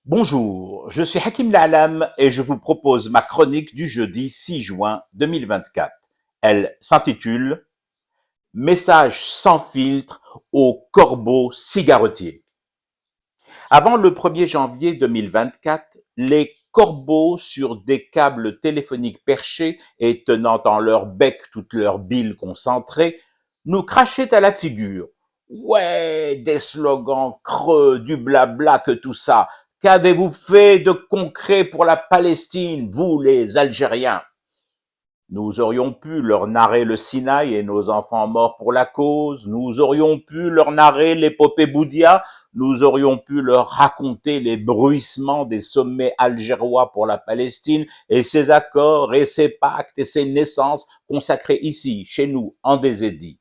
Bonjour, je suis Hakim La'alam et je vous propose ma chronique du jeudi 6 juin 2024. Elle s'intitule Message sans filtre au corbeau cigarettier. Avant le 1er janvier 2024, les corbeaux sur des câbles téléphoniques perchés et tenant en leur bec toute leur bile concentrée nous crachaient à la figure. Ouais, des slogans creux, du blabla que tout ça. Qu'avez-vous fait de concret pour la Palestine, vous les Algériens? Nous aurions pu leur narrer le Sinaï et nos enfants morts pour la cause. Nous aurions pu leur narrer l'épopée Boudia. Nous aurions pu leur raconter les bruissements des sommets algérois pour la Palestine et ses accords et ses pactes et ses naissances consacrées ici, chez nous, en Désédie.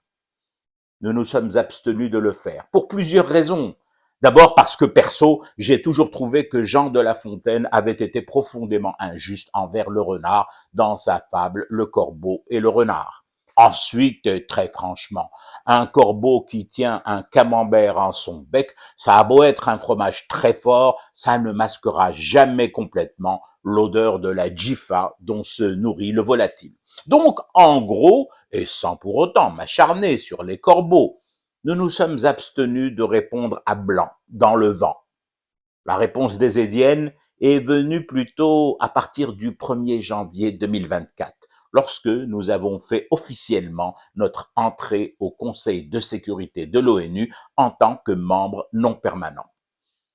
Nous nous sommes abstenus de le faire pour plusieurs raisons. D'abord parce que perso, j'ai toujours trouvé que Jean de La Fontaine avait été profondément injuste envers le renard dans sa fable Le corbeau et le renard. Ensuite, et très franchement, un corbeau qui tient un camembert en son bec, ça a beau être un fromage très fort, ça ne masquera jamais complètement l'odeur de la jifa dont se nourrit le volatile. Donc, en gros, et sans pour autant m'acharner sur les corbeaux, nous nous sommes abstenus de répondre à blanc, dans le vent. La réponse des Édiennes est venue plutôt à partir du 1er janvier 2024, lorsque nous avons fait officiellement notre entrée au Conseil de sécurité de l'ONU en tant que membre non permanent.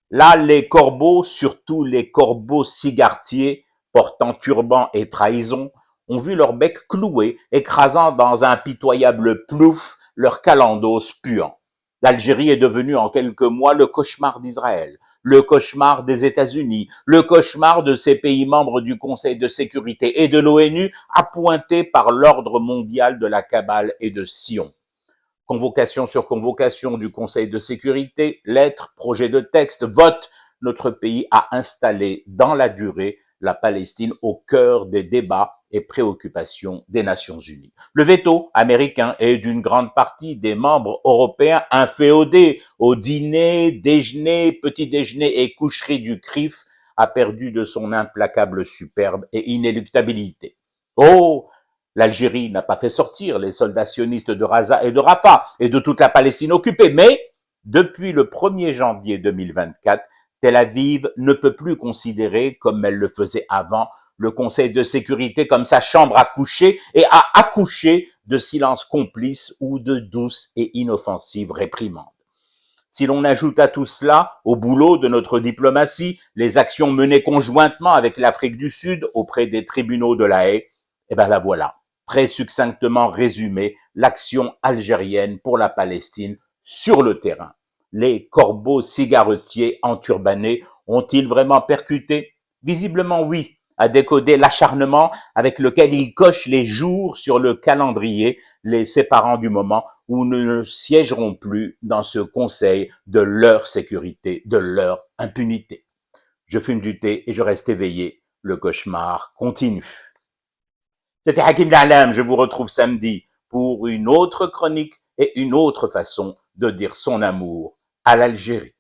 Là, les corbeaux, surtout les corbeaux cigaretiers, portant turban et trahison, ont vu leur bec cloué, écrasant dans un pitoyable plouf leur calendos puant. L'Algérie est devenue en quelques mois le cauchemar d'Israël, le cauchemar des États-Unis, le cauchemar de ces pays membres du Conseil de sécurité et de l'ONU, appointés par l'ordre mondial de la Kabbale et de Sion. Convocation sur convocation du Conseil de sécurité, lettres, projets de texte, vote, notre pays a installé dans la durée la Palestine au cœur des débats et préoccupations des Nations Unies. Le veto américain et d'une grande partie des membres européens inféodés au dîner, déjeuner, petit déjeuner et coucherie du CRIF a perdu de son implacable superbe et inéluctabilité. Oh, l'Algérie n'a pas fait sortir les soldats sionistes de Gaza et de Rafah et de toute la Palestine occupée, mais depuis le 1er janvier 2024, Tel Aviv ne peut plus considérer, comme elle le faisait avant, le Conseil de sécurité comme sa chambre à coucher et à accoucher de silence complice ou de douces et inoffensives réprimandes. Si l'on ajoute à tout cela, au boulot de notre diplomatie, les actions menées conjointement avec l'Afrique du Sud auprès des tribunaux de la Haye, eh bien la voilà, très succinctement résumé, l'action algérienne pour la Palestine sur le terrain. Les corbeaux cigarettiers enturbanés ont-ils vraiment percuté? Visiblement oui, à décoder l'acharnement avec lequel ils cochent les jours sur le calendrier, les séparant du moment où nous ne siégerons plus dans ce conseil de leur sécurité, de leur impunité. Je fume du thé et je reste éveillé. Le cauchemar continue. C'était Hakim La'alam, je vous retrouve samedi pour une autre chronique et une autre façon de dire son amour à l'Algérie.